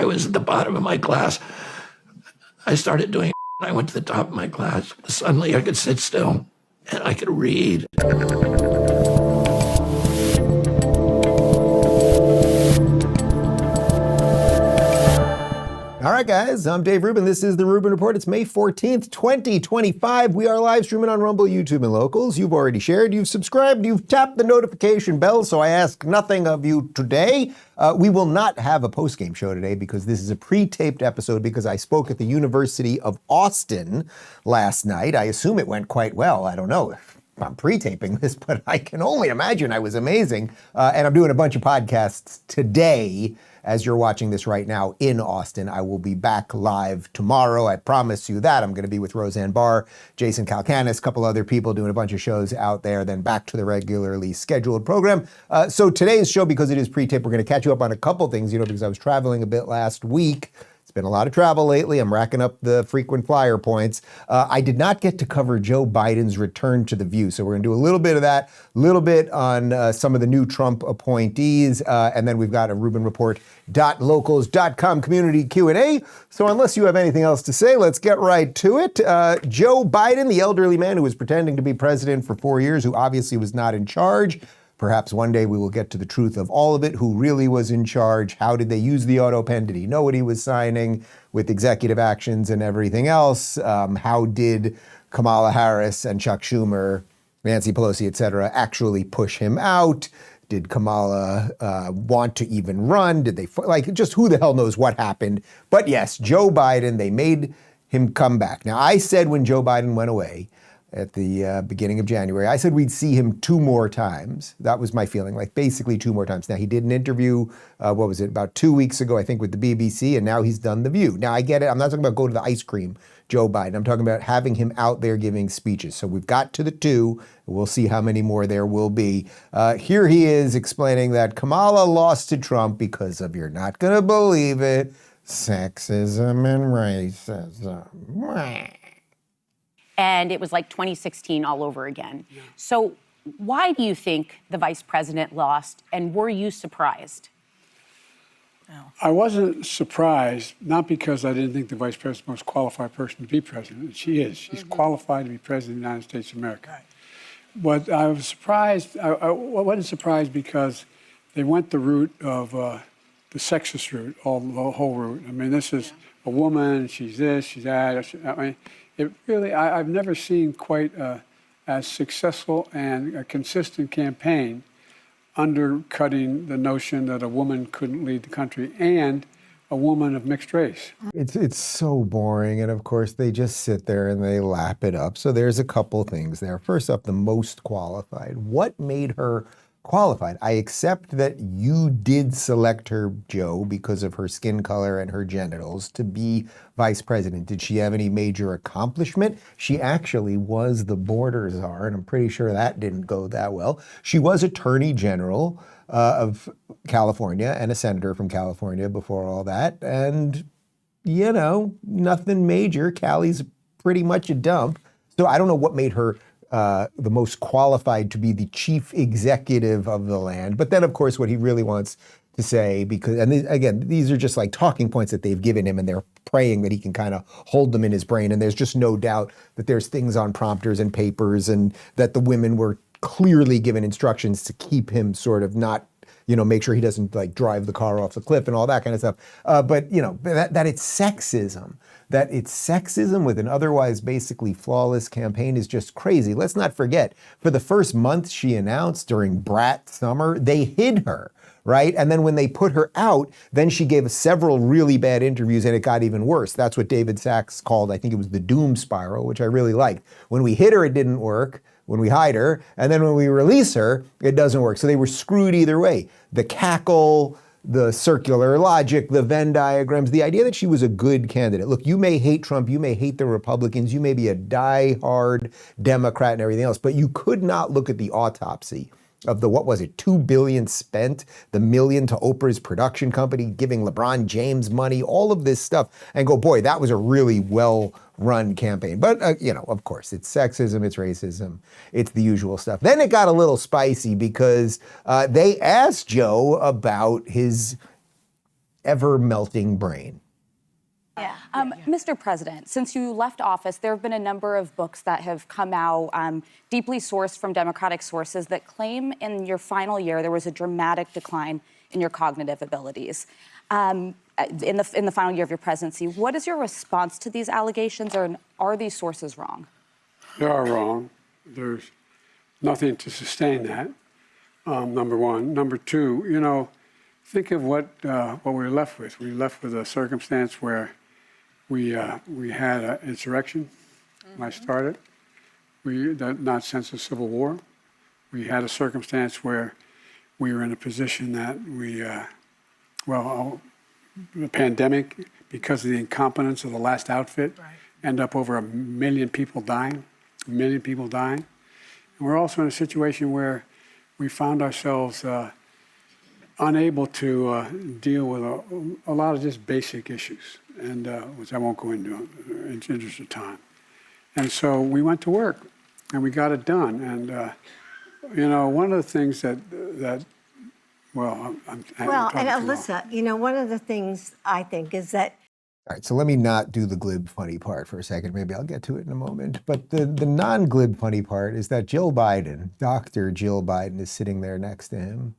was at the bottom of my class. I started doing it. I went to the top of my class. Suddenly I could sit still and I could read. All right, guys, I'm Dave Rubin. This is the Rubin Report. It's May 14th, 2025. We are live streaming on Rumble, YouTube, and Locals. You've already shared, you've subscribed, you've tapped the notification bell, so I ask nothing of you today. We will not have a post-game show today because this is a pre-taped episode because I spoke at the University of Austin last night. I assume it went quite well. I don't know if I'm pre-taping this, but I can only imagine I was amazing. And I'm doing a bunch of podcasts today as you're watching this right now in Austin. I will be back live tomorrow. I promise you that. I'm going to be with Roseanne Barr, Jason Calacanis, a couple other people doing a bunch of shows out there, then back to the regularly scheduled program. So today's show, because it is pre-tape, we're going to catch you up on a couple things, because I was traveling a bit last week. It's been a lot of travel lately. I'm racking up the frequent flyer points. I did not get to cover Joe Biden's return to The View. So we're going to do a little bit of that, a little bit on some of the new Trump appointees. And then we've got a RubinReport.locals.com community Q&A. So unless you have anything else to say, let's get right to it. Joe Biden, the elderly man who was pretending to be president for 4 years, who obviously was not in charge. Perhaps one day we will get to the truth of all of it. Who really was in charge? How did they use the auto pen? Did he know what he was signing with executive actions and everything else? How did Kamala Harris and Chuck Schumer, Nancy Pelosi, et cetera, actually push him out? Did Kamala want to even run? Did they, just who the hell knows what happened? But yes, Joe Biden, they made him come back. Now, I said when Joe Biden went away, at the beginning of January, I said we'd see him 2 more times. That was my feeling, basically 2 more times. Now, he did an interview, about 2 weeks ago, I think, with the BBC, and now he's done The View. Now, I get it. I'm not talking about go to the ice cream, Joe Biden. I'm talking about having him out there giving speeches. So we've got to the 2. We'll see how many more there will be. Here he is explaining that Kamala lost to Trump because of, you're not going to believe it, sexism and racism. And it was like 2016 all over again. Yeah. So why do you think the vice president lost, and were you surprised? I wasn't surprised, not because I didn't think the vice president was the most qualified person to be president. She is. She's qualified to be president of the United States of America. Right. But I was surprised. I wasn't surprised because they went the route of the sexist route, the whole route. I mean, this is a woman, she's this, she's that. It really, I've never seen quite as successful and a consistent campaign undercutting the notion that a woman couldn't lead the country and a woman of mixed race. It's so boring, and of course they just sit there and they lap it up. So there's a couple things there. First up, the most qualified. What made her qualified? I accept that you did select her, Joe, because of her skin color and her genitals to be vice president. Did she have any major accomplishment? She actually was the border czar, and I'm pretty sure that didn't go that well. She was attorney general of California and a senator from California before all that. And, nothing major. Callie's pretty much a dump. So I don't know what made her the most qualified to be the chief executive of the land. But then, of course, what he really wants to say, these are just talking points that they've given him, and they're praying that he can kind of hold them in his brain. And there's just no doubt that there's things on prompters and papers, and that the women were clearly given instructions to keep him sort of not, make sure he doesn't drive the car off the cliff and all that kind of stuff. But that it's sexism. That it's sexism with an otherwise basically flawless campaign is just crazy. Let's not forget, for the first month she announced during Brat summer, they hid her, right? And then when they put her out, then she gave several really bad interviews and it got even worse. That's what David Sachs called, I think it was the doom spiral, which I really liked. When we hid her, it didn't work. When we hide her, and then when we release her, it doesn't work. So they were screwed either way. The cackle, the circular logic, the Venn diagrams, the idea that she was a good candidate. Look, you may hate Trump, you may hate the Republicans, you may be a die-hard Democrat and everything else, but you could not look at the autopsy of the, $2 billion spent, the $1 million to Oprah's production company, giving LeBron James money, all of this stuff, and go, boy, that was a really well-run campaign. But, of course, it's sexism, it's racism, it's the usual stuff. Then it got a little spicy because they asked Joe about his ever-melting brain. Mr. President, since you left office, there have been a number of books that have come out, deeply sourced from Democratic sources, that claim in your final year there was a dramatic decline in your cognitive abilities. In the final year of your presidency, what is your response to these allegations, or are these sources wrong? They are wrong. There's nothing to sustain that. Number one. Number two, you know, think of what we were left with. We were left with a circumstance where we had an insurrection when I started. Not since the Civil War. We had a circumstance where we were in a position that the pandemic, because of the incompetence of the last outfit, end up over 1 million people dying. 1 million people dying. And we're also in a situation where we found ourselves unable to deal with a lot of just basic issues, and which I won't go into in the interest of time. And so we went to work, and we got it done. And you know, one of the things and Alyssa, you know, one of the things I think is that. All right, so let me not do the glib funny part for a second. Maybe I'll get to it in a moment. But the non-glib funny part is that Jill Biden, Dr. Jill Biden, is sitting there next to him.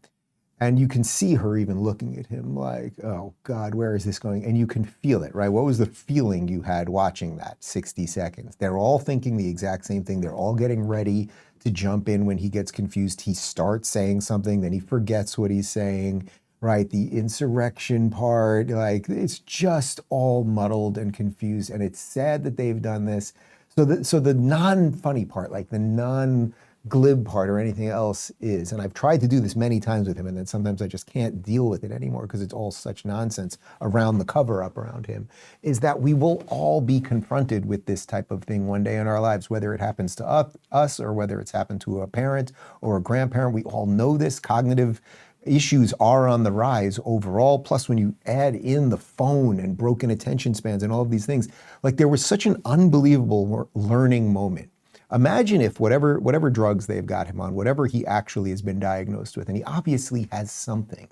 And you can see her even looking at him like, oh, God, where is this going? And you can feel it, right? What was the feeling you had watching that 60 seconds? They're all thinking the exact same thing. They're all getting ready to jump in when he gets confused. He starts saying something, then he forgets what he's saying. Right, the insurrection part, like it's just all muddled and confused, and it's sad that they've done this. So the non-funny part, like the non-glib part or anything else is, and I've tried to do this many times with him, and then sometimes I just can't deal with it anymore because it's all such nonsense around the cover-up around him, is that we will all be confronted with this type of thing one day in our lives, whether it happens to us or whether it's happened to a parent or a grandparent. We all know this. Cognitive issues are on the rise overall. Plus, when you add in the phone and broken attention spans and all of these things, like there was such an unbelievable learning moment. Imagine if whatever drugs they've got him on, whatever he actually has been diagnosed with, and he obviously has something.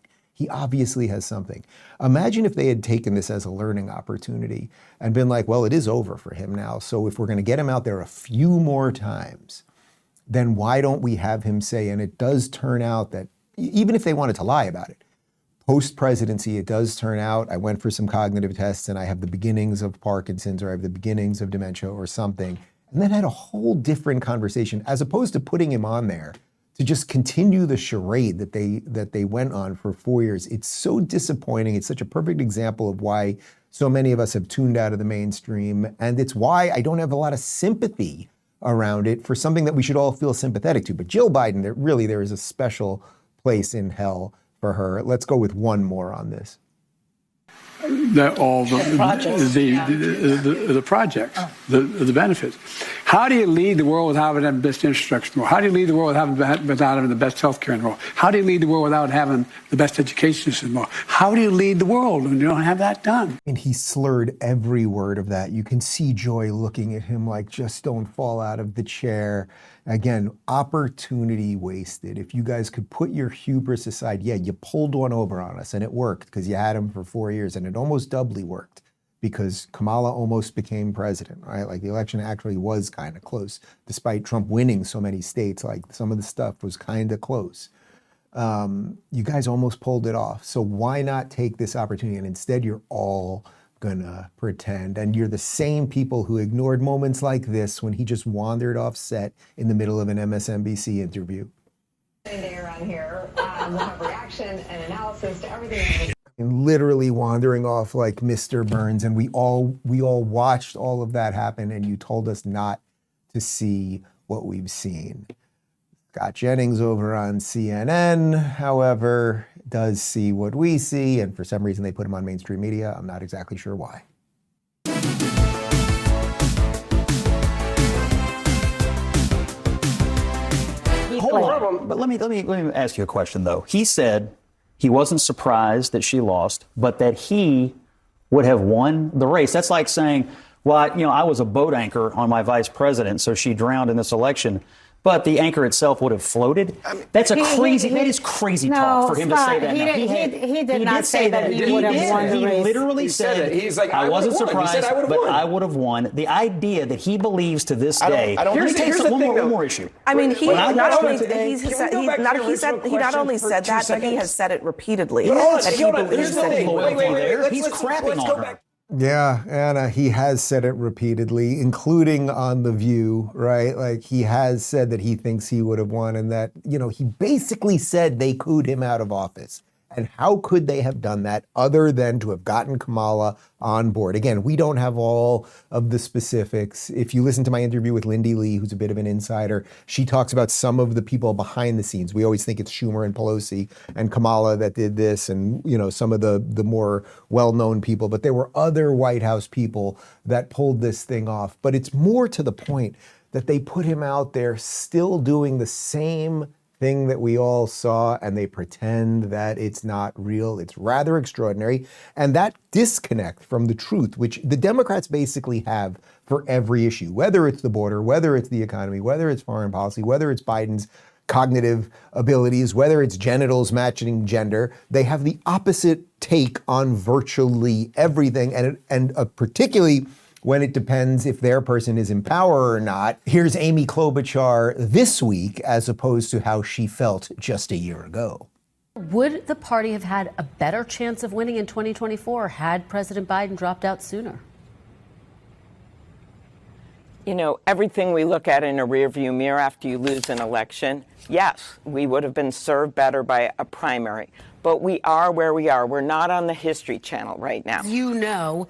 Imagine if they had taken this as a learning opportunity and been like, well, it is over for him now. So if we're going to get him out there a few more times, then why don't we have him say, and it does turn out that even if they wanted to lie about it, post-presidency, it does turn out, I went for some cognitive tests and I have the beginnings of Parkinson's or I have the beginnings of dementia or something, and then had a whole different conversation, as opposed to putting him on there to just continue the charade that they went on for 4 years. It's so disappointing. It's such a perfect example of why so many of us have tuned out of the mainstream, and it's why I don't have a lot of sympathy around it for something that we should all feel sympathetic to. But Jill Biden, there is a special place in hell for her. Let's go with one more on this. That all the projects, the benefits. How do you lead the world without having the best infrastructure in the world? How do you lead the world without having the best healthcare in the world? How do you lead the world without having the best education system in the world? How do you lead the world when you don't have that done? And he slurred every word of that. You can see Joy looking at him like, just don't fall out of the chair. Again, opportunity wasted. If you guys could put your hubris aside, yeah, you pulled one over on us and it worked because you had him for 4 years, and it almost doubly worked because Kamala almost became president, right? Like the election actually was kind of close, despite Trump winning so many states. Like some of the stuff was kind of close. You guys almost pulled it off. So why not take this opportunity? And instead, you're all gonna pretend, and you're the same people who ignored moments like this when he just wandered off set in the middle of an MSNBC interview. Around here, we'll have reaction and analysis to everything. And literally wandering off like Mr. Burns, and we all watched all of that happen, and you told us not to see what we've seen. Scott Jennings over on CNN, however, does see what we see, and for some reason they put him on mainstream media. I'm not exactly sure why. Hold on, but let me ask you a question though. He said he wasn't surprised that she lost, but that he would have won the race. That's like saying, well, I was a boat anchor on my vice president, so she drowned in this election. but the anchor itself would have floated. That's that is crazy talk for him to say that. He did not say that he would have won the race. He literally said, he's like, I wasn't surprised, but won. I would have won. The idea that he believes to this day. Here's one more issue. I mean, he not only said that, but he has said it repeatedly. That he believes that he will. He's crapping on her. Yeah, Anna, he has said it repeatedly, including on The View, right? Like, he has said that he thinks he would have won and that, he basically said they cooed him out of office. And how could they have done that other than to have gotten Kamala on board? Again, we don't have all of the specifics. If you listen to my interview with Lindy Lee, who's a bit of an insider, she talks about some of the people behind the scenes. We always think it's Schumer and Pelosi and Kamala that did this and, some of the more well-known people. But there were other White House people that pulled this thing off. But it's more to the point that they put him out there still doing the same thing that we all saw, and they pretend that it's not real. It's rather extraordinary. And that disconnect from the truth, which the Democrats basically have for every issue, whether it's the border, whether it's the economy, whether it's foreign policy, whether it's Biden's cognitive abilities, whether it's genitals matching gender, they have the opposite take on virtually everything, and particularly when it depends if their person is in power or not. Here's Amy Klobuchar this week as opposed to how she felt just a year ago. Would the party have had a better chance of winning in 2024 had President Biden dropped out sooner? Everything we look at in a rearview mirror after you lose an election, yes, we would have been served better by a primary. But we are where we are. We're not on the History Channel right now.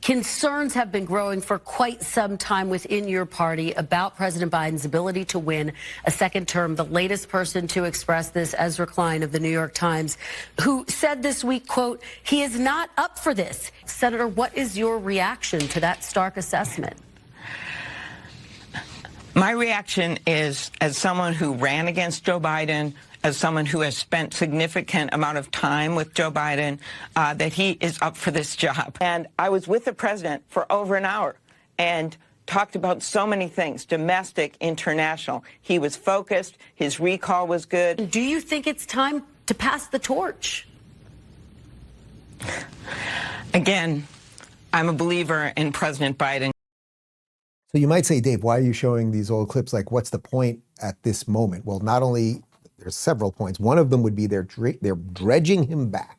Concerns have been growing for quite some time within your party about President Biden's ability to win a second term. The latest person to express this, Ezra Klein of the New York Times, who said this week, quote, he is not up for this. Senator, what is your reaction to that stark assessment? My reaction is, as someone who ran against Joe Biden, as someone who has spent significant amount of time with Joe Biden, that he is up for this job. And I was with the president for over an hour and talked about so many things, domestic, international. He was focused. His recall was good. Do you think it's time to pass the torch? Again, I'm a believer in President Biden. So you might say, Dave, why are you showing these old clips? Like, what's the point at this moment? Well, not only there's several points. One of them would be they're dredging him back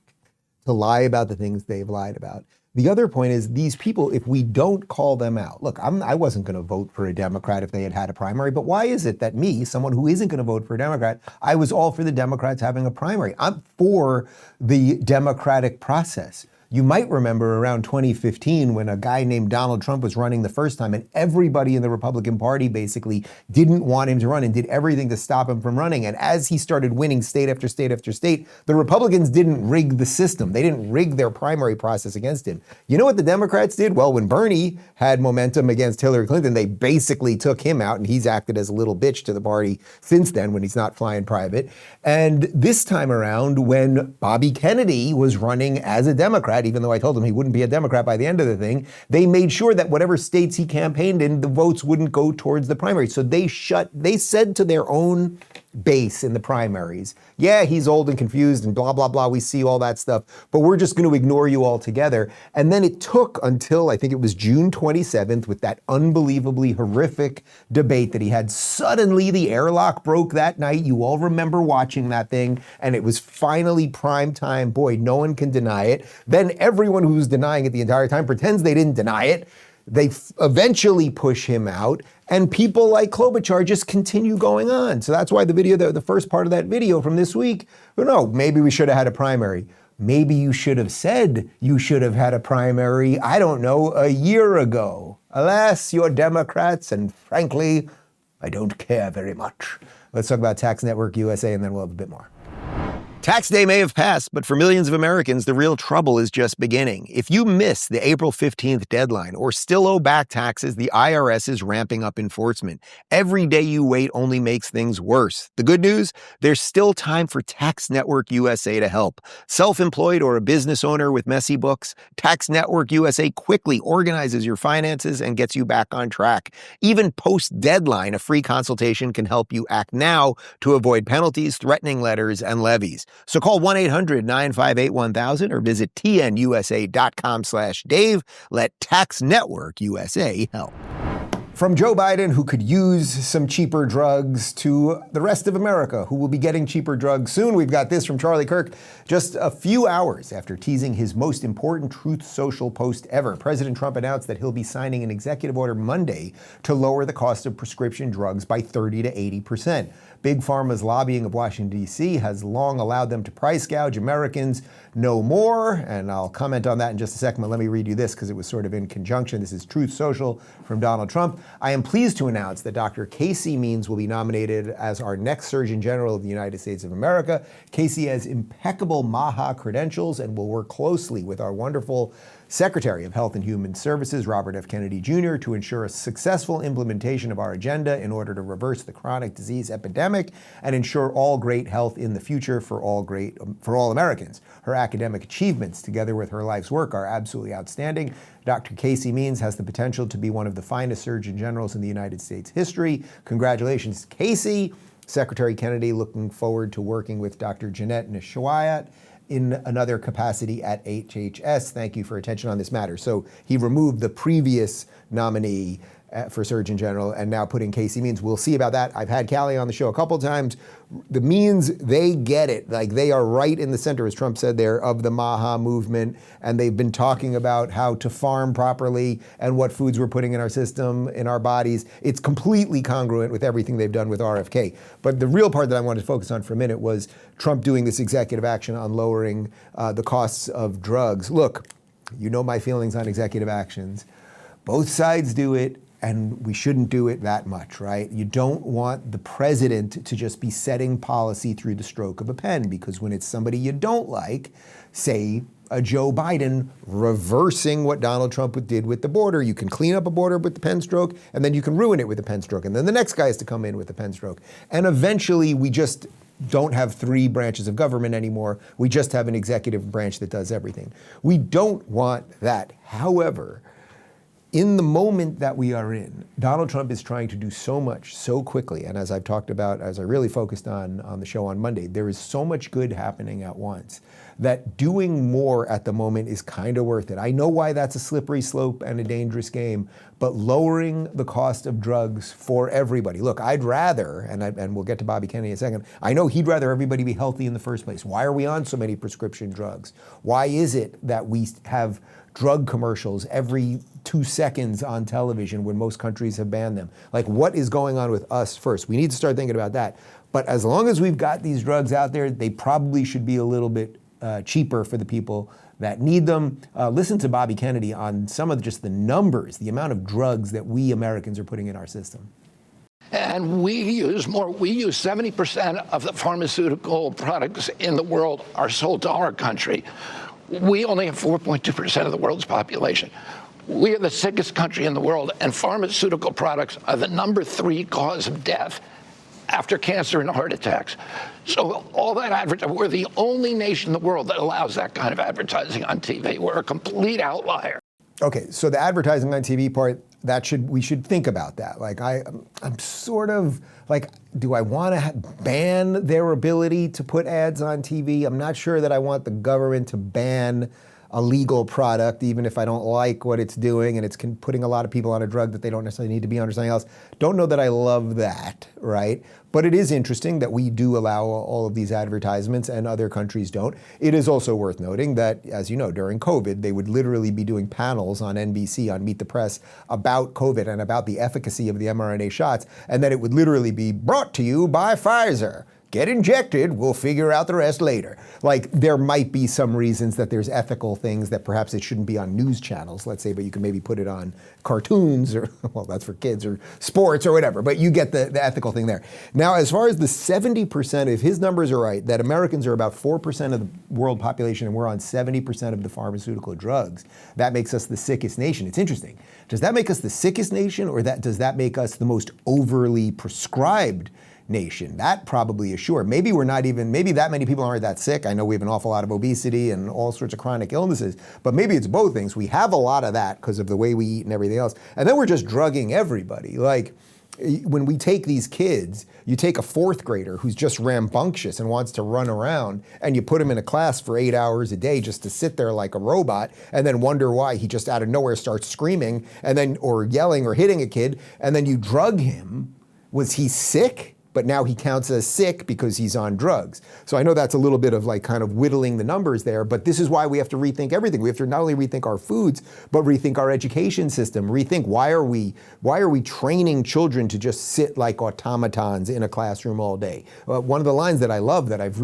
to lie about the things they've lied about. The other point is these people, if we don't call them out, look, I wasn't going to vote for a Democrat if they had had a primary, but why is it that me, someone who isn't going to vote for a Democrat, I was all for the Democrats having a primary? I'm for the democratic process. You might remember around 2015 when a guy named Donald Trump was running the first time and everybody in the Republican Party basically didn't want him to run and did everything to stop him from running. And as he started winning state after state after state, the Republicans didn't rig the system. They didn't rig their primary process against him. You know what the Democrats did? Well, when Bernie had momentum against Hillary Clinton, they basically took him out and he's acted as a little bitch to the party since then when he's not flying private. And this time around, when Bobby Kennedy was running as a Democrat, even though I told him he wouldn't be a Democrat by the end of the thing, they made sure that whatever states he campaigned in, the votes wouldn't go towards the primary. So they said to their own base in the primaries, yeah, he's old and confused and blah, blah, blah. We see all that stuff, but we're just going to ignore you altogether. And then it took until I think it was June 27th with that unbelievably horrific debate that he had. Suddenly the airlock broke that night. You all remember watching that thing and it was finally prime time. Boy, no one can deny it. Then everyone who was denying it the entire time pretends they didn't deny it. They eventually push him out, and people like Klobuchar just continue going on. So that's why the video, the first part of that video from this week, no, maybe we should have had a primary. Maybe you should have said you should have had a primary, I don't know, a year ago. Alas, you're Democrats, and frankly, I don't care very much. Let's talk about Tax Network USA, and then we'll have a bit more. Tax day may have passed, but for millions of Americans, the real trouble is just beginning. If you miss the April 15th deadline or still owe back taxes, the IRS is ramping up enforcement. Every day you wait only makes things worse. The good news? There's still time for Tax Network USA to help. Self-employed or a business owner with messy books? Tax Network USA quickly organizes your finances and gets you back on track. Even post-deadline, a free consultation can help you act now to avoid penalties, threatening letters, and levies. So call 1-800-958-1000 or visit tnusa.com/Dave. Let Tax Network USA help. From Joe Biden, who could use some cheaper drugs, to the rest of America, who will be getting cheaper drugs soon, we've got this from Charlie Kirk. Just a few hours after teasing his most important Truth Social post ever, President Trump announced that he'll be signing an executive order Monday to lower the cost of prescription drugs by 30 to 80%. Big Pharma's lobbying of Washington, D.C. has long allowed them to price gouge Americans no more, and I'll comment on that in just a second, but let me read you this because it was sort of in conjunction. This is Truth Social from Donald Trump. I am pleased to announce that Dr. Casey Means will be nominated as our next Surgeon General of the United States of America. Casey has impeccable MAHA credentials and will work closely with our wonderful Secretary of Health and Human Services, Robert F. Kennedy Jr., to ensure a successful implementation of our agenda in order to reverse the chronic disease epidemic and ensure all great health in the future for all Americans. Her academic achievements, together with her life's work, are absolutely outstanding. Dr. Casey Means has the potential to be one of the finest Surgeon Generals in the United States history. Congratulations, Casey. Secretary Kennedy looking forward to working with Dr. Jeanette Nishwayat in another capacity at HHS. Thank you for attention on this matter. So he removed the previous nominee for Surgeon General and now put in Casey Means. We'll see about that. I've had Callie on the show a couple times. The Means, they get it. Like, they are right in the center, as Trump said there, of the MAHA movement. And they've been talking about how to farm properly and what foods we're putting in our system, in our bodies. It's completely congruent with everything they've done with RFK. But the real part that I wanted to focus on for a minute was Trump doing this executive action on lowering the costs of drugs. Look, you know my feelings on executive actions. Both sides do it, and we shouldn't do it that much, right? You don't want the president to just be setting policy through the stroke of a pen, because when it's somebody you don't like, say a Joe Biden reversing what Donald Trump did with the border, you can clean up a border with the pen stroke, and then you can ruin it with the pen stroke, and then the next guy has to come in with the pen stroke. And eventually we just don't have three branches of government anymore. We just have an executive branch that does everything. We don't want that. However, in the moment that we are in, Donald Trump is trying to do so much so quickly. And as I've talked about, as I really focused on the show on Monday, there is so much good happening at once that doing more at the moment is kind of worth it. I know why that's a slippery slope and a dangerous game, but lowering the cost of drugs for everybody. Look, I'd rather, and we'll get to Bobby Kennedy in a second, I know he'd rather everybody be healthy in the first place. Why are we on so many prescription drugs? Why is it that we have drug commercials every 2 seconds on television when most countries have banned them? Like, what is going on with us first? We need to start thinking about that. But as long as we've got these drugs out there, they probably should be a little bit cheaper for the people that need them. Listen to Bobby Kennedy on some of just the numbers, the amount of drugs that we Americans are putting in our system. And we use more. We use 70% of the pharmaceutical products in the world are sold to our country. We only have 4.2% of the world's population. We are the sickest country in the world, and pharmaceutical products are the number 3 cause of death after cancer and heart attacks. So all that advertising, we're the only nation in the world that allows that kind of advertising on TV. We're a complete outlier. Okay, so the advertising on TV part, we should think about that. Like, I'm sort of like, do I want to ban their ability to put ads on TV? I'm not sure that I want the government to ban a legal product, even if I don't like what it's doing and it's putting a lot of people on a drug that they don't necessarily need to be on or something else. Don't know that I love that, right? But it is interesting that we do allow all of these advertisements and other countries don't. It is also worth noting that, as you know, during COVID, they would literally be doing panels on NBC, on Meet the Press, about COVID and about the efficacy of the mRNA shots, and that it would literally be brought to you by Pfizer. get injected, we'll figure out the rest later. Like, there might be some reasons that there's ethical things that perhaps it shouldn't be on news channels, let's say, but you can maybe put it on cartoons or, well, that's for kids, or sports or whatever, but you get the ethical thing there. Now, as far as the 70%, if his numbers are right, that Americans are about 4% of the world population and we're on 70% of the pharmaceutical drugs, that makes us the sickest nation. It's interesting. Does that make us the sickest nation, or does that make us the most overly prescribed nation? That probably is sure. Maybe maybe that many people aren't that sick. I know we have an awful lot of obesity and all sorts of chronic illnesses, but maybe it's both things. We have a lot of that because of the way we eat and everything else. And then we're just drugging everybody. Like, when we take these kids, you take a fourth grader who's just rambunctious and wants to run around, and you put him in a class for 8 hours a day just to sit there like a robot, and then wonder why he just out of nowhere starts screaming or yelling or hitting a kid, and then you drug him. Was he sick? But now he counts as sick because he's on drugs. So I know that's a little bit of like kind of whittling the numbers there, but this is why we have to rethink everything. We have to not only rethink our foods, but rethink our education system, rethink why are we training children to just sit like automatons in a classroom all day? One of the lines that I love that we've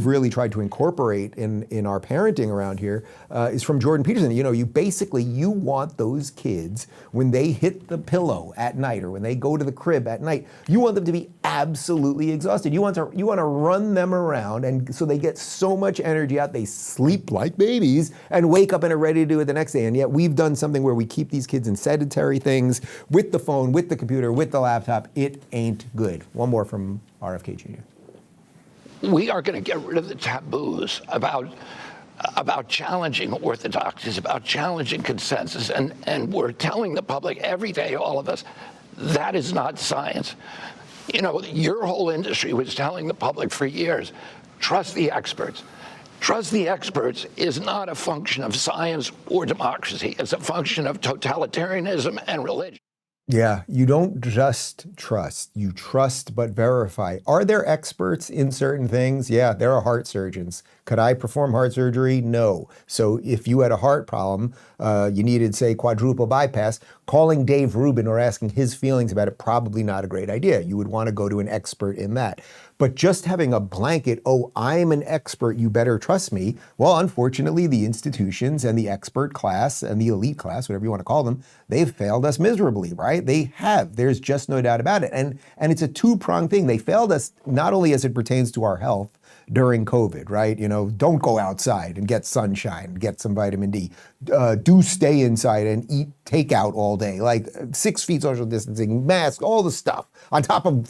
really tried to incorporate in our parenting around here is from Jordan Peterson. You know, you want those kids, when they hit the pillow at night or when they go to the crib at night, you want them to be absolutely exhausted. You want to run them around, and so they get so much energy out, they sleep like babies and wake up and are ready to do it the next day. And yet we've done something where we keep these kids in sedentary things with the phone, with the computer, with the laptop. It ain't good. One more from RFK Jr. We are going to get rid of the taboos about challenging orthodoxies, about challenging consensus, and we're telling the public every day, all of us, that is not science. You know, your whole industry was telling the public for years, trust the experts. Trust the experts is not a function of science or democracy. It's a function of totalitarianism and religion. Yeah, you don't just trust, you trust but verify. Are there experts in certain things? Yeah, there are heart surgeons. Could I perform heart surgery? No. So if you had a heart problem, you needed, say, quadruple bypass, calling Dave Rubin or asking his feelings about it, probably not a great idea. You would want to go to an expert in that. But just having a blanket, oh, I'm an expert, you better trust me. Well, unfortunately, the institutions and the expert class and the elite class, whatever you want to call them, they've failed us miserably, right? They have. There's just no doubt about it. And it's a two-pronged thing. They failed us not only as it pertains to our health during COVID, right? You know, don't go outside and get sunshine, get some vitamin D. Do stay inside and eat takeout all day, like 6 feet social distancing, mask, all the stuff. On top of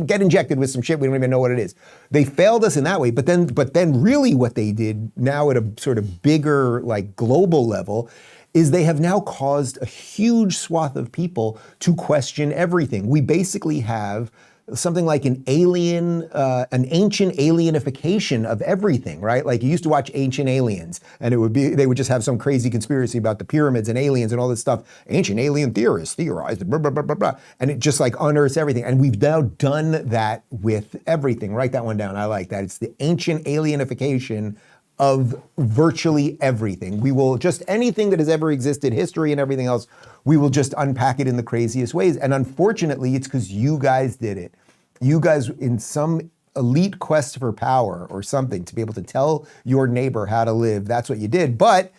get injected with some shit we don't even know what it is. They failed us in that way, but then really what they did now at a sort of bigger, like global level, is they have now caused a huge swath of people to question everything. We basically have something like an ancient alienification of everything, right? Like you used to watch Ancient Aliens, and they would just have some crazy conspiracy about the pyramids and aliens and all this stuff. Ancient alien theorists theorized, blah, blah, blah, blah, blah. And it just like unearths everything. And we've now done that with everything. Write that one down. I like that. It's the ancient alienification of virtually everything. We will just, anything that has ever existed, history and everything else, we will just unpack it in the craziest ways. And unfortunately, it's because you guys did it. You guys, in some elite quest for power or something, to be able to tell your neighbor how to live, that's what you did. But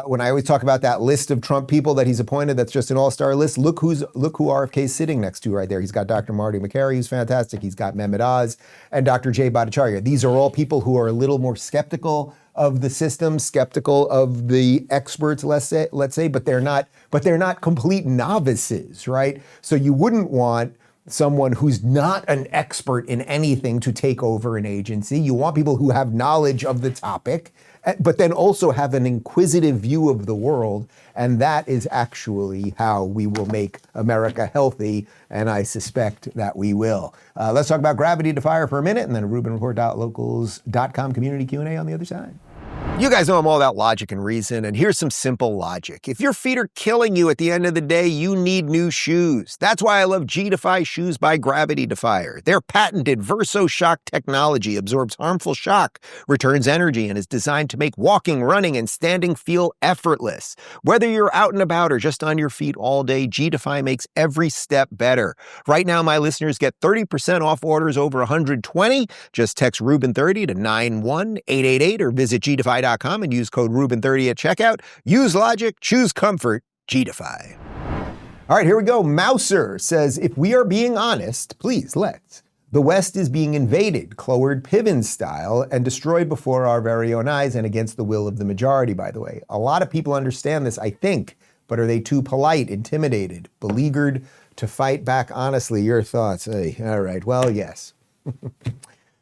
when I always talk about that list of Trump people that he's appointed, that's just an all-star list, look who RFK's sitting next to right there. He's got Dr. Marty Makary, who's fantastic. He's got Mehmet Oz and Dr. Jay Bhattacharya. These are all people who are a little more skeptical of the system, skeptical of the experts, let's say, but they're not complete novices, right? So you wouldn't want someone who's not an expert in anything to take over an agency. You want people who have knowledge of the topic, but then also have an inquisitive view of the world. And that is actually how we will make America healthy. And I suspect that we will. Let's talk about gravity to fire for a minute, and then a Rubin Report Locals.com community Q&A on the other side. You guys know I'm all about logic and reason, and here's some simple logic. If your feet are killing you at the end of the day, you need new shoes. That's why I love G-Defy shoes by Gravity Defier. Their patented Verso Shock technology absorbs harmful shock, returns energy, and is designed to make walking, running, and standing feel effortless. Whether you're out and about or just on your feet all day, G-Defy makes every step better. Right now, my listeners get 30% off orders over $120. Just text Rubin30 to 91888 or visit gdefy.com and use code Rubin30 at checkout. Use logic, choose comfort, G-Defy. All right, here we go. Mouser says, if we are being honest, please let's. The West is being invaded, Cloward Piven style, and destroyed before our very own eyes and against the will of the majority, by the way. A lot of people understand this, I think, but are they too polite, intimidated, beleaguered to fight back honestly? Your thoughts? Hey, all right, well, yes.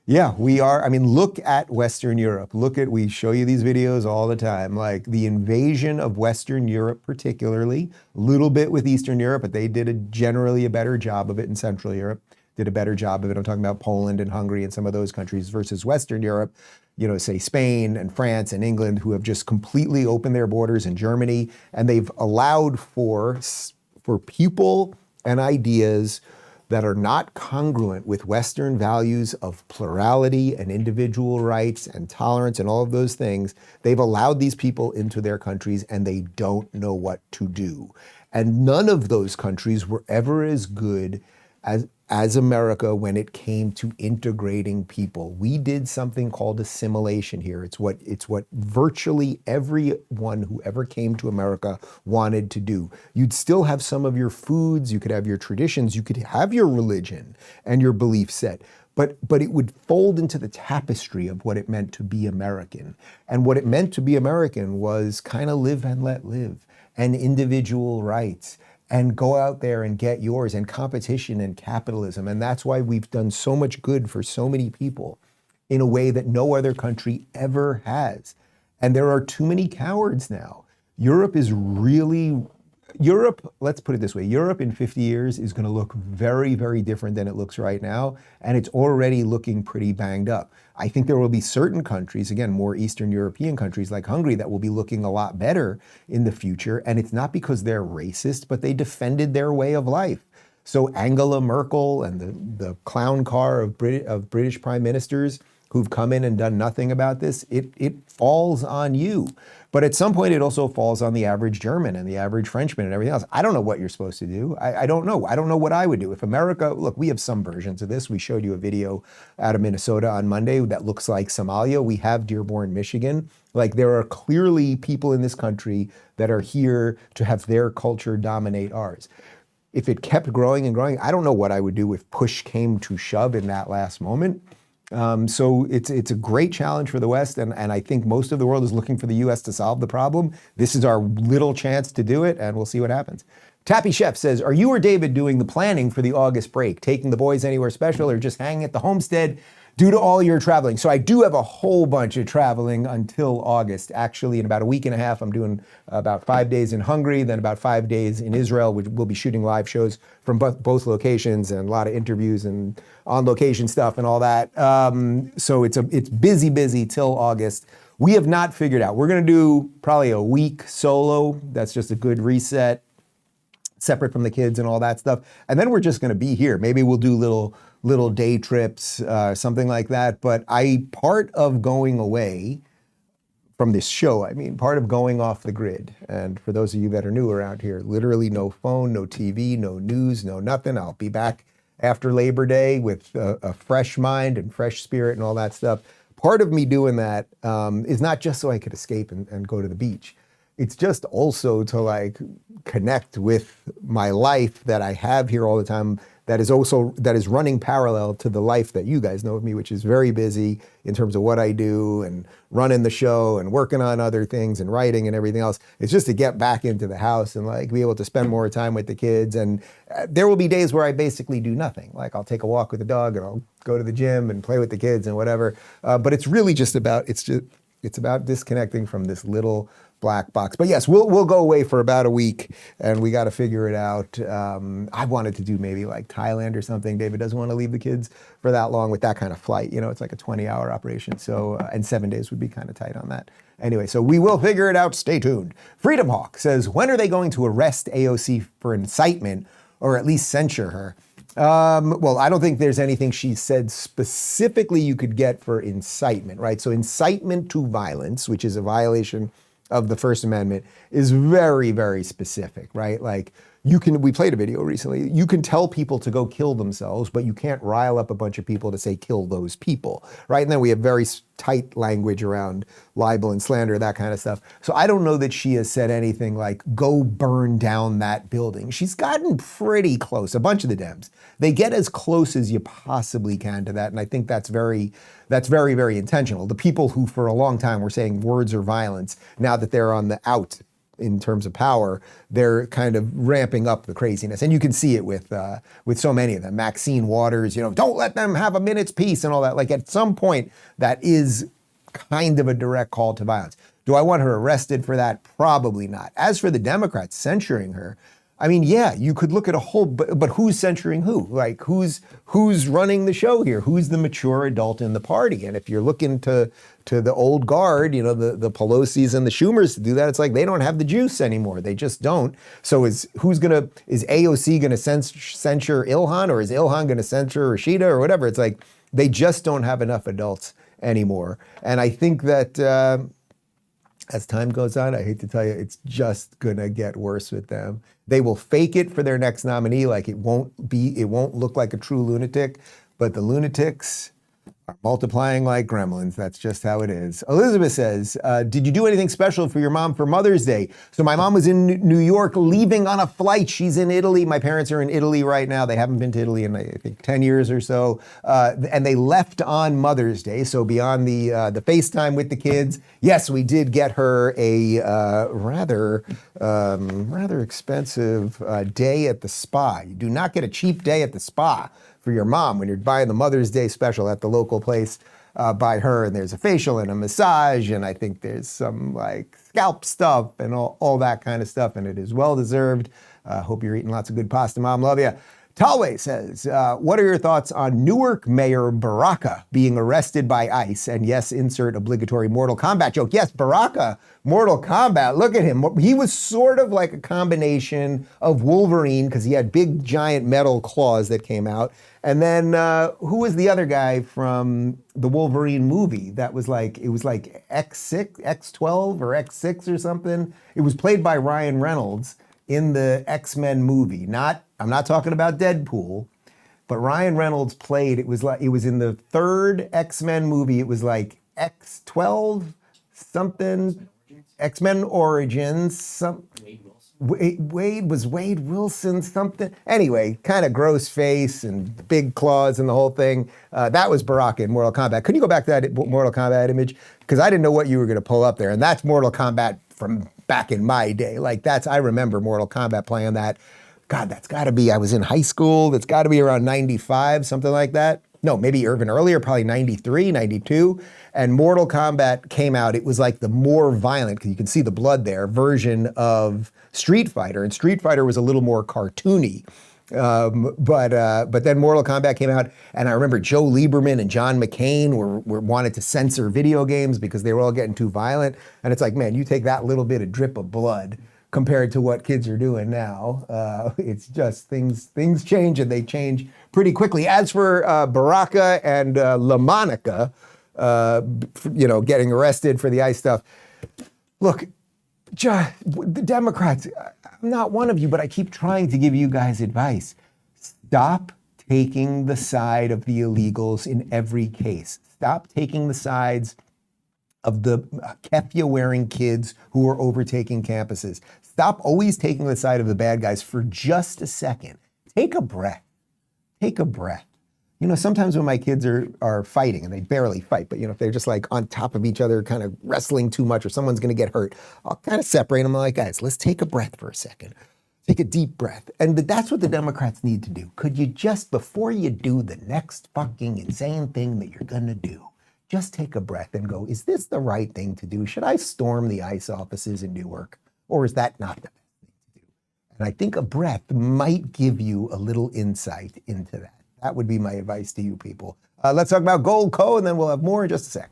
Yeah, we are. I mean, look at Western Europe. We show you these videos all the time, like the invasion of Western Europe particularly, a little bit with Eastern Europe, but they did generally a better job of it, in Central Europe, did a better job of it. I'm talking about Poland and Hungary and some of those countries versus Western Europe, you know, say Spain and France and England, who have just completely opened their borders, and Germany, and they've allowed for people and ideas that are not congruent with Western values of plurality and individual rights and tolerance and all of those things. They've allowed these people into their countries and they don't know what to do. And none of those countries were ever as good as America when it came to integrating people. We did something called assimilation here. It's what virtually everyone who ever came to America wanted to do. You'd still have some of your foods, you could have your traditions, you could have your religion and your belief set, but it would fold into the tapestry of what it meant to be American. And what it meant to be American was kind of live and let live, and individual rights, and go out there and get yours, and competition and capitalism. And that's why we've done so much good for so many people in a way that no other country ever has. And there are too many cowards now. Europe, let's put it this way, Europe in 50 years is gonna look very, very different than it looks right now, and it's already looking pretty banged up. I think there will be certain countries, again, more Eastern European countries like Hungary, that will be looking a lot better in the future, and it's not because they're racist, but they defended their way of life. So Angela Merkel and the clown car of British prime ministers who've come in and done nothing about this, it falls on you. But at some point, it also falls on the average German and the average Frenchman and everything else. I don't know what you're supposed to do. I don't know. I don't know what I would do. If America, look, we have some versions of this. We showed you a video out of Minnesota on Monday that looks like Somalia. We have Dearborn, Michigan. Like, there are clearly people in this country that are here to have their culture dominate ours. If it kept growing and growing, I don't know what I would do if push came to shove in that last moment. So it's a great challenge for the West, and I think most of the world is looking for the U.S. to solve the problem. This is our little chance to do it, and we'll see what happens. Tappy Chef says, are you or David doing the planning for the August break? Taking the boys anywhere special or just hanging at the homestead due to all your traveling? So I do have a whole bunch of traveling until August. Actually, in about a week and a half, I'm doing about 5 days in Hungary, then about 5 days in Israel, which we'll be shooting live shows from both locations, and a lot of interviews and on-location stuff and all that. So it's busy till August. We have not figured out. We're going to do probably a week solo. That's just a good reset, separate from the kids and all that stuff. And then we're just going to be here. Maybe we'll do little day trips, something like that. But part of going away from this show, I mean, part of going off the grid, and for those of you that are new around here, literally no phone, no TV, no news, no nothing. I'll be back after Labor Day with a fresh mind and fresh spirit and all that stuff. Part of me doing that is not just so I could escape and go to the beach. It's just also to like connect with my life that I have here all the time, that is running parallel to the life that you guys know of me, which is very busy in terms of what I do and running the show and working on other things and writing and everything else. It's just to get back into the house and like be able to spend more time with the kids. And there will be days where I basically do nothing. Like I'll take a walk with the dog and I'll go to the gym and play with the kids and whatever. But it's really just about, it's about disconnecting from this little black box. But yes, we'll go away for about a week, and we got to figure it out. I wanted to do maybe like Thailand or something. David doesn't want to leave the kids for that long with that kind of flight. You know, it's like a 20-hour operation. So, and 7 days would be kind of tight on that. Anyway, so we will figure it out. Stay tuned. Freedom Hawk says, when are they going to arrest AOC for incitement or at least censure her? Well, I don't think there's anything she said specifically you could get for incitement, right? So incitement to violence, which is a violation of the First Amendment, is very, very specific, right? Like we played a video recently, you can tell people to go kill themselves, but you can't rile up a bunch of people to say kill those people, right? And then we have very tight language around libel and slander, that kind of stuff. So I don't know that she has said anything like, go burn down that building. She's gotten pretty close, a bunch of the Dems. They get as close as you possibly can to that, and I think that's very, very intentional. The people who for a long time were saying words are violence, now that they're on the out in terms of power, they're kind of ramping up the craziness. And you can see it with so many of them. Maxine Waters, don't let them have a minute's peace and all that. Like at some point, that is kind of a direct call to violence. Do I want her arrested for that? Probably not. As for the Democrats censuring her, I mean, yeah, you could look at a whole, but who's censuring who? Like who's running the show here? Who's the mature adult in the party? And if you're looking to the old guard, the Pelosi's and the Schumers to do that, it's like they don't have the juice anymore. They just don't. So is AOC gonna censure Ilhan, or is Ilhan gonna censure Rashida or whatever? It's like they just don't have enough adults anymore. And I think that as time goes on, I hate to tell you, it's just gonna get worse with them. They will fake it for their next nominee, like it won't look like a true lunatic, but the lunatics are multiplying like gremlins. That's just how it is. Elizabeth says, did you do anything special for your mom for Mother's Day? So my mom was in New York leaving on a flight. She's in Italy. My parents are in Italy right now. They haven't been to Italy in, I think, 10 years or so. And they left on Mother's Day. So beyond the FaceTime with the kids, yes, we did get her a rather expensive day at the spa. You do not get a cheap day at the spa for your mom when you're buying the Mother's Day special at the local place by her, and there's a facial and a massage, and I think there's some like scalp stuff and all that kind of stuff, and it is well deserved. Hope you're eating lots of good pasta, Mom. Love you. Talway says, what are your thoughts on Newark Mayor Baraka being arrested by ICE? And yes, insert obligatory Mortal Kombat joke. Yes, Baraka, Mortal Kombat. Look at him. He was sort of like a combination of Wolverine because he had big, giant metal claws that came out. And then who was the other guy from the Wolverine movie? It was like X6, X12 or X6 or something. It was played by Ryan Reynolds in the X-Men movie. I'm not talking about Deadpool, but Ryan Reynolds played, it was in the third X-Men movie. It was like X12 something, X-Men Origins, Wade Wilson something. Anyway, kind of gross face and big claws and the whole thing. That was Baraka in Mortal Kombat. Could you go back to that Mortal Kombat image? Because I didn't know what you were going to pull up there. And that's Mortal Kombat from back in my day. Like I remember Mortal Kombat playing that. God, that's got to be, I was in high school. That's got to be around 95, something like that. No, maybe even earlier, probably 93, 92. And Mortal Kombat came out. It was like the more violent, because you can see the blood there, version of Street Fighter. And Street Fighter was a little more cartoony. But then Mortal Kombat came out, and I remember Joe Lieberman and John McCain were wanted to censor video games because they were all getting too violent. And it's like, man, you take that little bit of drip of blood compared to what kids are doing now. It's just things change, and they change pretty quickly. As for Baraka and LaMonica, getting arrested for the ICE stuff, look, the Democrats, I'm not one of you, but I keep trying to give you guys advice. Stop taking the side of the illegals in every case. Stop taking the sides of the keffiyeh-wearing kids who are overtaking campuses. Stop always taking the side of the bad guys for just a second. Take a breath. Take a breath. Sometimes when my kids are fighting, and they barely fight, but if they're just like on top of each other, kind of wrestling too much, or someone's going to get hurt, I'll kind of separate them. I'm like, guys, let's take a breath for a second. Take a deep breath. And that's what the Democrats need to do. Could you just, before you do the next fucking insane thing that you're going to do, just take a breath and go, is this the right thing to do? Should I storm the ICE offices in Newark? Or is that not the best thing to do? And I think a breath might give you a little insight into that. That would be my advice to you people. Let's talk about Goldco, and then we'll have more in just a sec.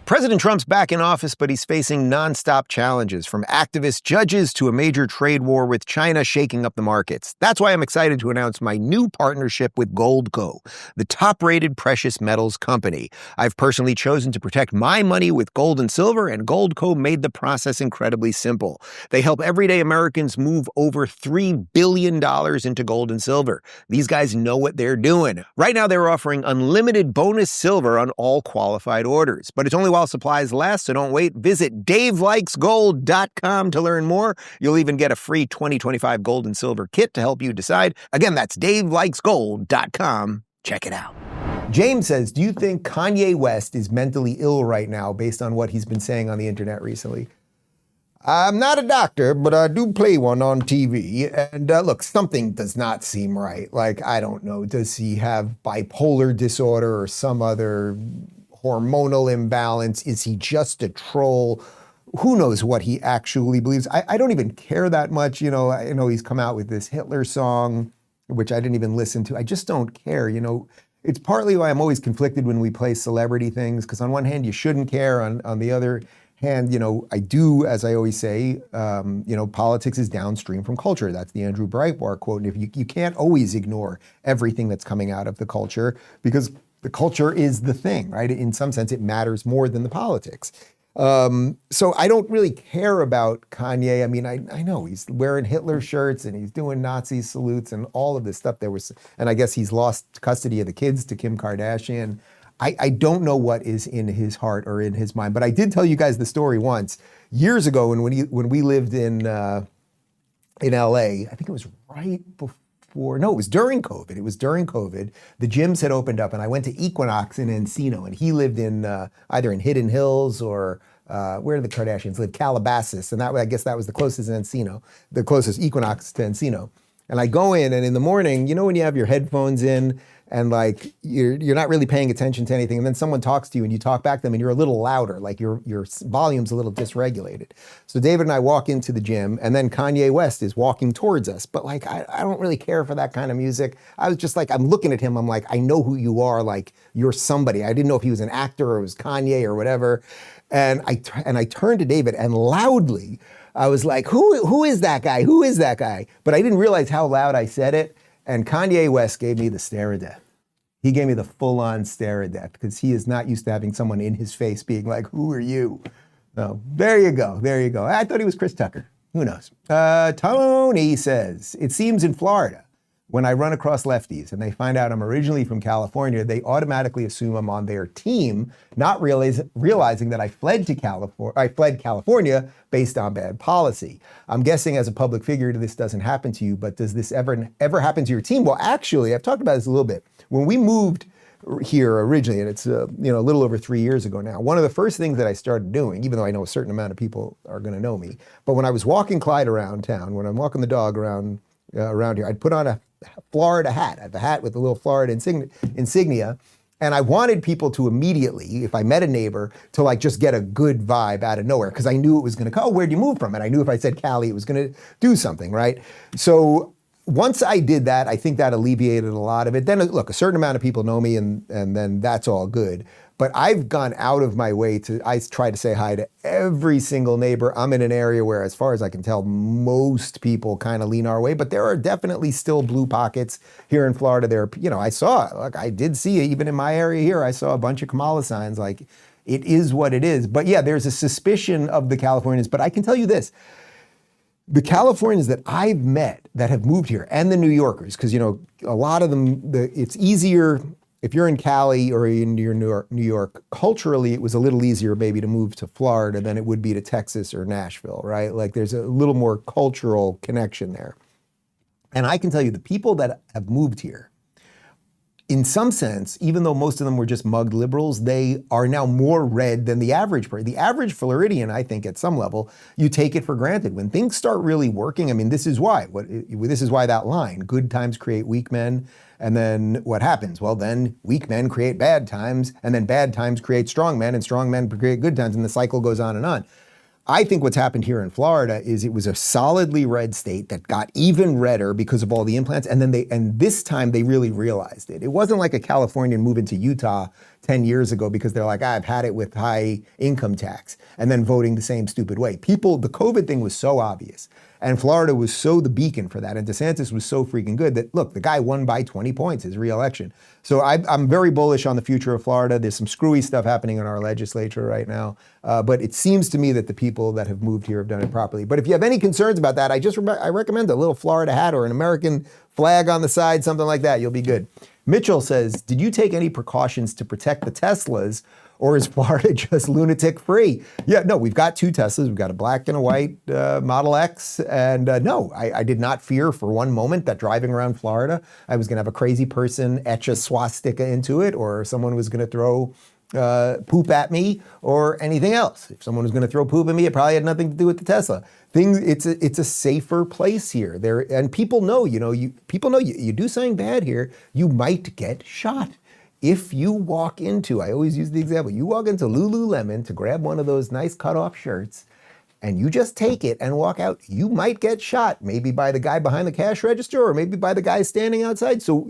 President Trump's back in office, but he's facing nonstop challenges from activist judges to a major trade war with China shaking up the markets. That's why I'm excited to announce my new partnership with Goldco, the top-rated precious metals company. I've personally chosen to protect my money with gold and silver, and Goldco made the process incredibly simple. They help everyday Americans move over $3 billion into gold and silver. These guys know what they're doing. Right now, they're offering unlimited bonus silver on all qualified orders, but it's only while supplies last, so don't wait. Visit davelikesgold.com to learn more. You'll even get a free 2025 gold and silver kit to help you decide. Again, that's davelikesgold.com. Check it out. James says, do you think Kanye West is mentally ill right now based on what he's been saying on the internet recently? I'm not a doctor, but I do play one on TV. And look, something does not seem right. Like, I don't know, does he have bipolar disorder or some other hormonal imbalance? Is he just a troll? Who knows what he actually believes? I don't even care that much. You know, I know he's come out with this Hitler song, which I didn't even listen to. I just don't care. You know, it's partly why I'm always conflicted when we play celebrity things, because on one hand, you shouldn't care. On the other hand, you know, I do, as I always say, you know, politics is downstream from culture. That's the Andrew Breitbart quote. And if you can't always ignore everything that's coming out of the culture, because the culture is the thing, right? In some sense, it matters more than the politics. So I don't really care about Kanye. I mean, I know he's wearing Hitler shirts and he's doing Nazi salutes and all of this stuff. And I guess he's lost custody of the kids to Kim Kardashian. I don't know what is in his heart or in his mind, but I did tell you guys the story once years ago when we lived in LA. I think it was right before. No, it was during COVID. It was during COVID. The gyms had opened up, and I went to Equinox in Encino, and he lived in either in Hidden Hills or where the Kardashians lived, Calabasas, and I guess that was the closest Encino, the closest Equinox to Encino. And I go in, and in the morning, you know when you have your headphones in, and like you're not really paying attention to anything, and then someone talks to you, and you talk back to them, and you're a little louder, like your volume's a little dysregulated. So David and I walk into the gym, and then Kanye West is walking towards us. But like I don't really care for that kind of music. I was just like, I'm looking at him, I'm like, I know who you are, like you're somebody. I didn't know if he was an actor or it was Kanye or whatever. And I turned to David and loudly, I was like, who is that guy? Who is that guy? But I didn't realize how loud I said it. And Kanye West gave me the stare of death. He gave me the full-on stare of death because he is not used to having someone in his face being like, who are you? So there you go. There you go. I thought he was Chris Tucker. Who knows? Tony says, it seems in Florida, when I run across lefties and they find out I'm originally from California, they automatically assume I'm on their team, not realizing that I fled California based on bad policy. I'm guessing as a public figure, this doesn't happen to you, but does this ever happen to your team? Well, actually, I've talked about this a little bit. When we moved here originally, and it's a little over 3 years ago now, one of the first things that I started doing, even though I know a certain amount of people are going to know me, but when I was walking Clyde around town, when I'm walking the dog around here, I'd put on a Florida hat. I have a hat with a little Florida insignia. And I wanted people to immediately, if I met a neighbor, to like just get a good vibe out of nowhere, because I knew it was going to go, where'd you move from? And I knew if I said Cali, it was going to do something, right? So once I did that, I think that alleviated a lot of it. Then look, a certain amount of people know me and then that's all good. But I've gone out of my way I try to say hi to every single neighbor. I'm in an area where, as far as I can tell, most people kind of lean our way, but there are definitely still blue pockets here in Florida. I did see, even in my area here, I saw a bunch of Kamala signs. Like, it is what it is. But yeah, there's a suspicion of the Californians, but I can tell you this. The Californians that I've met that have moved here, and the New Yorkers, because, a lot of them, it's easier. If you're in Cali or in New York, culturally, it was a little easier maybe to move to Florida than it would be to Texas or Nashville, right? Like there's a little more cultural connection there. And I can tell you the people that have moved here, in some sense, even though most of them were just mugged liberals, they are now more red than the average person. The average Floridian, I think, at some level, you take it for granted. When things start really working, I mean, this is why that line, good times create weak men, and then what happens? Well, then weak men create bad times, and then bad times create strong men, and strong men create good times, and the cycle goes on and on. I think what's happened here in Florida is it was a solidly red state that got even redder because of all the implants, and this time they really realized it. It wasn't like a Californian moving to Utah 10 years ago because they're like, I've had it with high income tax, and then voting the same stupid way. The COVID thing was so obvious, and Florida was so the beacon for that, and DeSantis was so freaking good that, look, the guy won by 20 points his re-election. So I'm very bullish on the future of Florida. There's some screwy stuff happening in our legislature right now, but it seems to me that the people that have moved here have done it properly. But if you have any concerns about that, I recommend a little Florida hat or an American flag on the side, something like that. You'll be good. Mitchell says, did you take any precautions to protect the Teslas, or is Florida just lunatic free? Yeah, no, we've got 2 Teslas. We've got a black and a white Model X. And no, I did not fear for one moment that driving around Florida, I was going to have a crazy person etch a swastika into it, or someone was going to throw poop at me or anything else. If someone was going to throw poop at me, it probably had nothing to do with the Tesla. It's a safer place here. And people know, you do something bad here, you might get shot. If you walk into, I always use the example, you walk into Lululemon to grab one of those nice cutoff shirts, and you just take it and walk out, you might get shot, maybe by the guy behind the cash register or maybe by the guy standing outside. So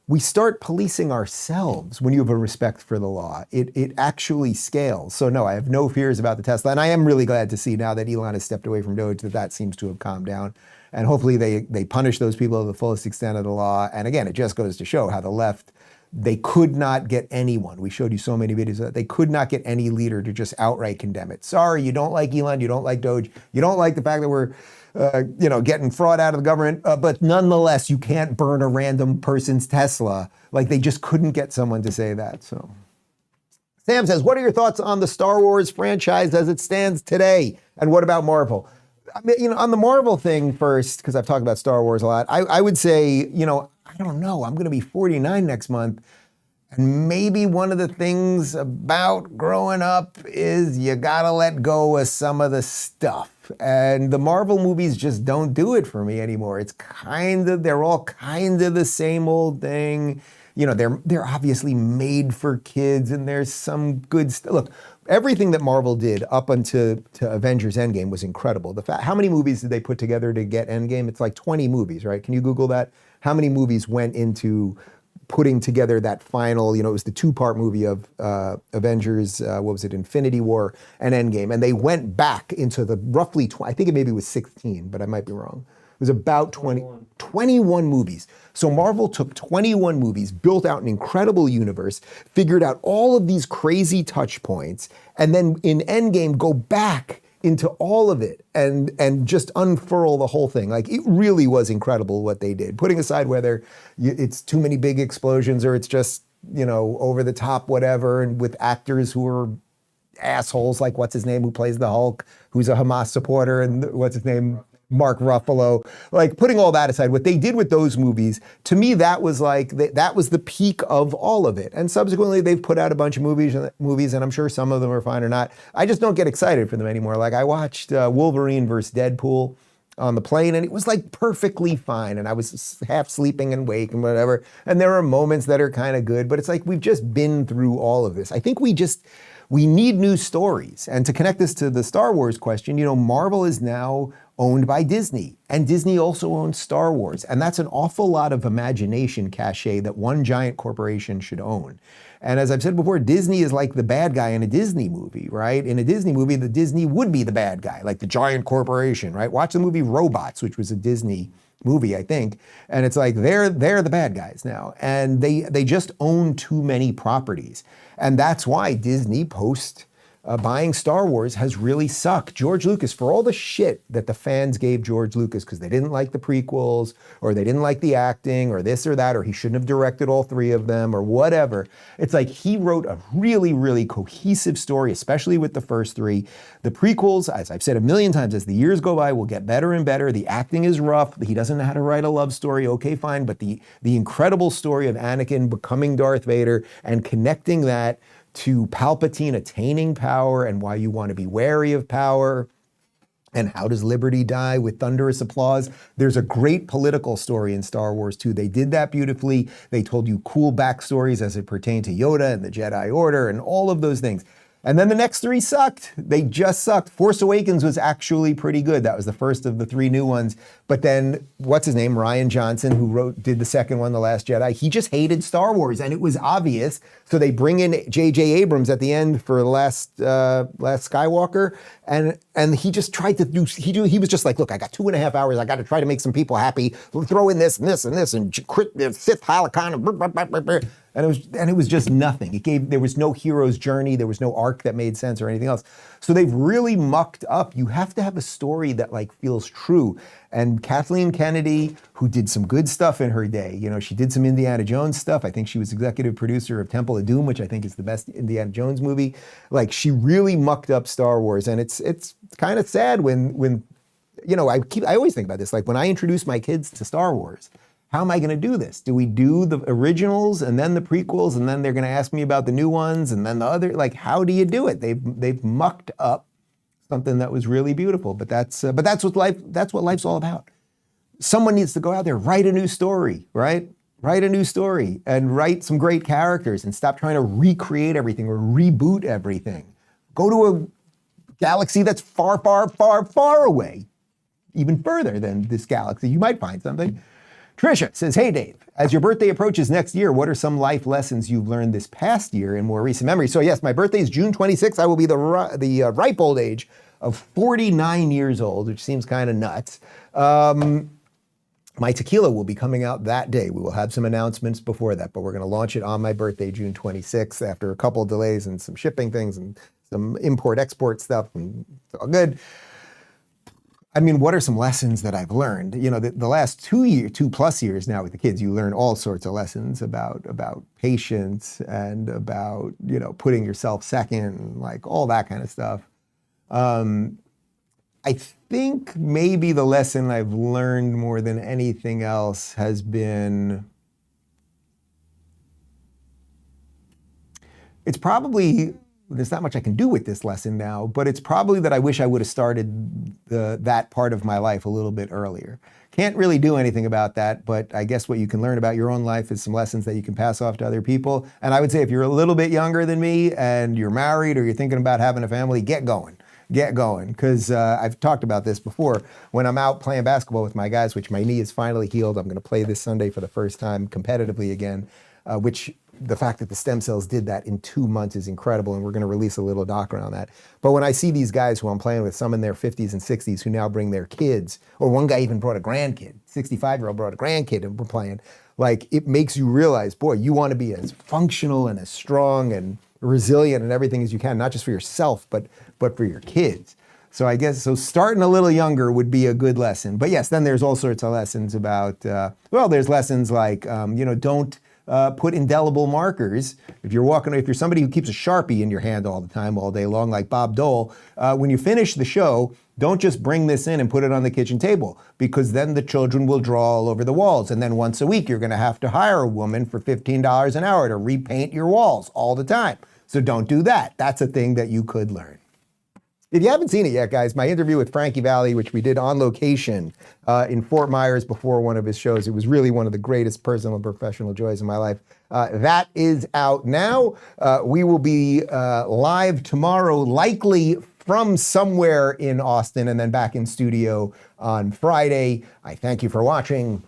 we start policing ourselves when you have a respect for the law. It actually scales. So no, I have no fears about the Tesla. And I am really glad to see now that Elon has stepped away from Doge that seems to have calmed down. And hopefully they punish those people to the fullest extent of the law. And again, it just goes to show how the left, they could not get anyone. We showed you so many videos of that. They could not get any leader to just outright condemn it. Sorry, you don't like Elon, you don't like Doge, you don't like the fact that we're getting fraud out of the government, but nonetheless, you can't burn a random person's Tesla. Like, they just couldn't get someone to say that. So Sam says, what are your thoughts on the Star Wars franchise as it stands today? And what about Marvel? I mean, on the Marvel thing first, because I've talked about Star Wars a lot, I would say, I don't know, I'm going to be 49 next month. And maybe one of the things about growing up is you gotta let go of some of the stuff. And the Marvel movies just don't do it for me anymore. They're all kind of the same old thing. They're obviously made for kids, and there's some good stuff. Look, everything that Marvel did up until Avengers Endgame was incredible. How many movies did they put together to get Endgame? It's like 20 movies, right? Can you Google that? How many movies went into putting together that final, it was the 2-part movie of Avengers, Infinity War and Endgame. And they went back into the roughly, I think it maybe was 16, but I might be wrong. It was about 21 movies. So Marvel took 21 movies, built out an incredible universe, figured out all of these crazy touch points, and then in Endgame go back into all of it and just unfurl the whole thing. Like, it really was incredible what they did. Putting aside whether it's too many big explosions or it's just, over the top, whatever, and with actors who are assholes, like what's his name who plays the Hulk, who's a Hamas supporter, and what's his name, Mark Ruffalo. Like, putting all that aside, what they did with those movies, to me, that was the peak of all of it. And subsequently, they've put out a bunch of movies, and I'm sure some of them are fine or not. I just don't get excited for them anymore. Like, I watched Wolverine versus Deadpool on the plane, and it was like perfectly fine. And I was half sleeping and awake and whatever. And there are moments that are kind of good, but it's like we've just been through all of this. I think we need new stories. And to connect this to the Star Wars question, Marvel is now owned by Disney, and Disney also owns Star Wars. And that's an awful lot of imagination cachet that one giant corporation should own. And as I've said before, Disney is like the bad guy in a Disney movie, right? In a Disney movie, the Disney would be the bad guy, like the giant corporation, right? Watch the movie Robots, which was a Disney movie, I think. And it's like, they're the bad guys now. And they just own too many properties. And that's why Disney, post buying Star Wars has really sucked. George Lucas, for all the shit that the fans gave George Lucas because they didn't like the prequels, or they didn't like the acting, or this or that, or he shouldn't have directed all three of them, or whatever, it's like he wrote a really, really cohesive story, especially with the first three. The prequels, as I've said a million times, as the years go by, will get better and better. The acting is rough. He doesn't know how to write a love story. Okay, fine. But the incredible story of Anakin becoming Darth Vader and connecting that to Palpatine attaining power and why you want to be wary of power, and how does liberty die with thunderous applause. There's a great political story in Star Wars too. They did that beautifully. They told you cool backstories as it pertained to Yoda and the Jedi Order and all of those things. And then the next three sucked. They just sucked. Force Awakens was actually pretty good. That was the first of the three new ones. But then, what's his name? Rian Johnson, who did the second one, The Last Jedi, he just hated Star Wars, and it was obvious. So they bring in J.J. Abrams at the end for the last Skywalker, and he just tried to do, he was just like, look, I got 2.5 hours, I got to try to make some people happy, throw in this and this and this, and Sith Halakon, and it was just nothing. There was no hero's journey, there was no arc that made sense or anything else. So they've really mucked up. You have to have a story that like feels true. And Kathleen Kennedy, who did some good stuff in her day, you know, she did some Indiana Jones stuff. I think she was executive producer of Temple of Doom, which I think is the best Indiana Jones movie. Like, she really mucked up Star Wars, and it's kind of sad when you know, I always think about this. Like, when I introduce my kids to Star Wars, how am I going to do this? Do we do the originals and then the prequels, and then they're going to ask me about the new ones and then the other? Like, how do you do it? They've mucked up something that was really beautiful. But that's what life's all about. Someone needs to go out there, write a new story, right? Write a new story and write some great characters, and stop trying to recreate everything or reboot everything. Go to a galaxy that's far, far, far, far away, even further than this galaxy. You might find something. Tricia says, hey, Dave, as your birthday approaches next year, what are some life lessons you've learned this past year in more recent memory? So yes, my birthday is June 26th. I will be the ripe old age of 49 years old, which seems kind of nuts. My tequila will be coming out that day. We will have some announcements before that, but we're going to launch it on my birthday, June 26th, after a couple of delays and some shipping things and some import-export stuff, and it's all good. I mean, what are some lessons that I've learned? You know, the last 2+ years now with the kids, you learn all sorts of lessons about patience and about, you know, putting yourself second, like all that kind of stuff. I think maybe the lesson I've learned more than anything else has been, it's probably, there's not much I can do with this lesson now, but it's probably that I wish I would have started that part of my life a little bit earlier. Can't really do anything about that, but I guess what you can learn about your own life is some lessons that you can pass off to other people. And I would say if you're a little bit younger than me and you're married or you're thinking about having a family, get going. Get going, because I've talked about this before. When I'm out playing basketball with my guys, which my knee is finally healed, I'm going to play this Sunday for the first time competitively again, which the fact that the stem cells did that in 2 months is incredible, and we're going to release a little doc around that. But when I see these guys who I'm playing with, some in their 50s and 60s, who now bring their kids, or one guy even brought a grandkid, 65-year-old brought a grandkid, and we're playing, like, it makes you realize, boy, you want to be as functional and as strong and resilient and everything as you can, not just for yourself, but for your kids. So I guess, starting a little younger would be a good lesson. But yes, then there's all sorts of lessons about, there's lessons like, don't put indelible markers. If you're somebody who keeps a Sharpie in your hand all the time, all day long, like Bob Dole, when you finish the show, don't just bring this in and put it on the kitchen table, because then the children will draw all over the walls. And then once a week, you're going to have to hire a woman for $15 an hour to repaint your walls all the time. So don't do that. That's a thing that you could learn. If you haven't seen it yet, guys, my interview with Frankie Valli, which we did on location in Fort Myers before one of his shows, it was really one of the greatest personal and professional joys of my life. That is out now. We will be live tomorrow, likely from somewhere in Austin, and then back in studio on Friday. I thank you for watching.